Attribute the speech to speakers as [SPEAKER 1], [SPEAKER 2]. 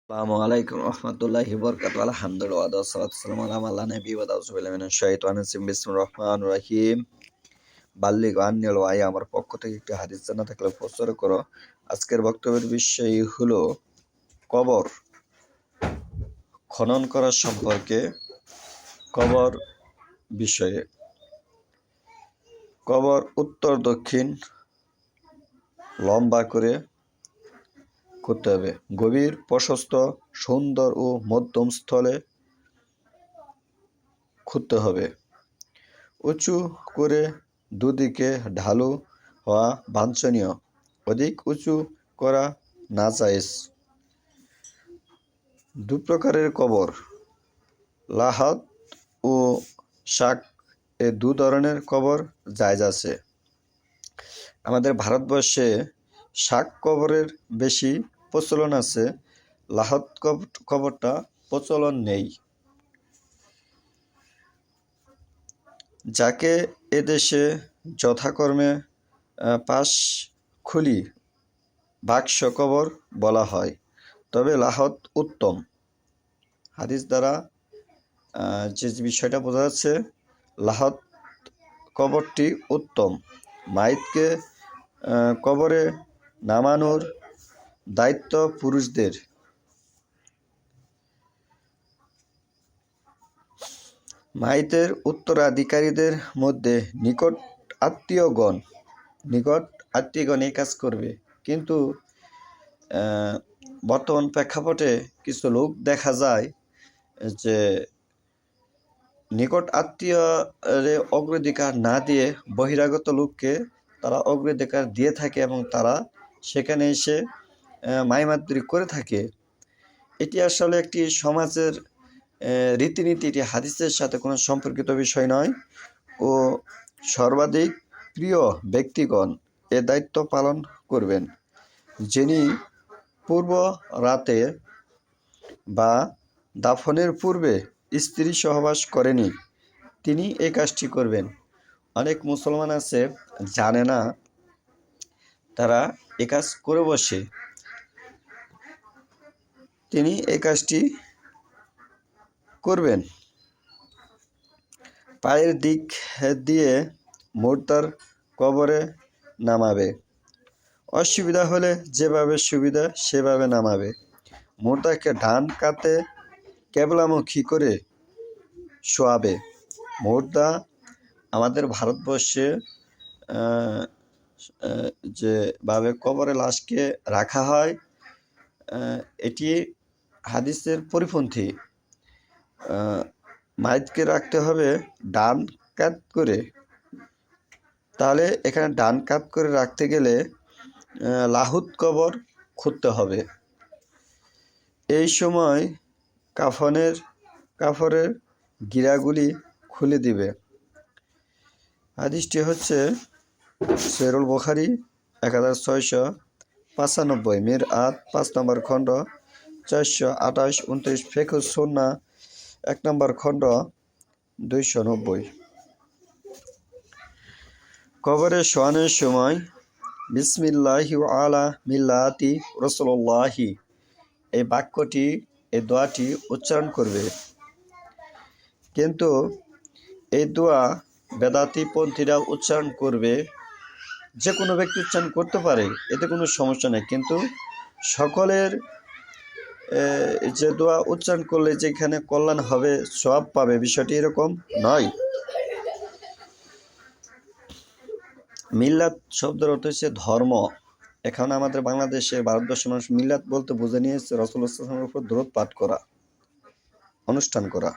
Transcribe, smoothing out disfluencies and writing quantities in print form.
[SPEAKER 1] আসসালামু আলাইকুম রহমতুল্লাহি বরকাতু আলহামদুলিল্লাহ ওয়াসসালাতু ওয়াসসালামু আলা মান লা নাবিয়্যা বা'দা আউযু বিল্লাহি মিনাশ শাইতানির রাজিম বিসমিল্লাহির রহমানির রহিম বাল্লিগ আন্নিল ওয়াহি আমার পক্ষ থেকে একটি হাদিস জানা থাকলে প্রচার করো। আজকের বক্তব্যের বিষয় হলো কবর খনন করা সম্পর্কে। কবর বিষয়ে কবর উত্তর দক্ষিণ লম্বা করে করতে হবে, গভীর, প্রশস্ত, সুন্দর ও মধ্যম স্থলে খুঁড়তে হবে। উঁচু করে দুদিকে ঢালু হওয়া বাঞ্ছনীয়, অধিক উঁচু করা নাজায়েজ। দু প্রকারের কবর, লাহাদ ও শাক, এ দু ধরনের কবর জায়েজ আছে। আমাদের ভারতবর্ষে শাক কবরের বেশি প্রচলন আছে, লাহাদ কবরটা প্রচলন নেই। যাকে এদেশে যথাকর্মে পাশ খুলি বাক্স কবর বলা হয়, তবে লাহাদ উত্তম। হাদিস দ্বারা যে বিষয়টা বোঝা যাচ্ছে, লাহাদ কবরটি উত্তম। মাইতকে কবরে নামানোর দায়িত্ব পুরুষদের। মাইতের উত্তরাধিকারীদের মধ্যে নিকট আত্মীয়গণ এই কাজ করবে। কিন্তু বর্তমান প্রেক্ষাপটে কিছু লোক দেখা যায় যে নিকট আত্মীয়রে অগ্রাধিকার না দিয়ে বহিরাগত লোককে তারা অগ্রাধিকার দিয়ে থাকে এবং তারা সেখানে এসে মাইমাত্রি করে থাকে। এটি আসলে একটি সমাজের রীতিনীতি, এটি হাদিসের সাথে কোনো সম্পর্কিত বিষয় নয়। ও সর্বাধিক প্রিয় ব্যক্তিগণ এ দায়িত্ব পালন করবেন। যিনি পূর্ব রাতে বা দাফনের পূর্বে স্ত্রী সহবাস করেনি, তিনি এই কাজটি করবেন। অনেক মুসলমান আছে জানে না, তারা এ কাজ করে বসে। তিনি এই কাজটি করবেন। পায়ের দিক দিয়ে মুর্দার কবরে নামাবে। অসুবিধা হলে যেভাবে সুবিধা সেভাবে নামাবে। মুর্দাকে ডান কাতে কেবলামুখী করে শোয়াবে। মুর্দা আমাদের ভারতবর্ষে যেভাবে কবরে লাশকে রাখা হয়, এটি হাদিসের পরিপন্থী। মাইতকে রাখতে হবে ডান কাত করে। তাহলে এখানে ডান কাত করে রাখতে গেলে লাহুদ কবর খুঁড়তে হবে। এই সময় কাফনের গিরাগুলি খুলে দিবে। হাদিসটি হচ্ছে সহিহুল বুখারী 1695, মিরআত 5 নম্বর খণ্ড 428-29, ফিকহ সুন্নাহ 1 নম্বর খণ্ড 290। কবরে শোয়ানোর সময় বিসমিল্লাহি ওয়া আলা মিল্লাতি রাসূলুল্লাহি এই বাক্যটি, এই দোয়াটি উচ্চারণ করবে। কিন্তু এই দোয়া বেদাতিপন্থীরা উচ্চারণ করবে। যে কোনো ব্যক্তি উচ্চারণ করতে পারে, এতে কোনো সমস্যা নেই। কিন্তু সকলের যে দোয়া উচ্চারণ করলে যেখানে কল্যাণ হবে, সওয়াব পাবে, বিষয়টি এরকম নয়। মিল্লাত শব্দের অর্থ হচ্ছে ধর্ম। এখন আমাদের বাংলাদেশে, ভারতবর্ষের মানুষ মিল্লাত বলতে বুঝে নিয়েছে রাসূলুল্লাহ সাল্লাল্লাহু আলাইহি ওয়াসাল্লামের উপর দরুদ পাঠ করা, অনুষ্ঠান করা।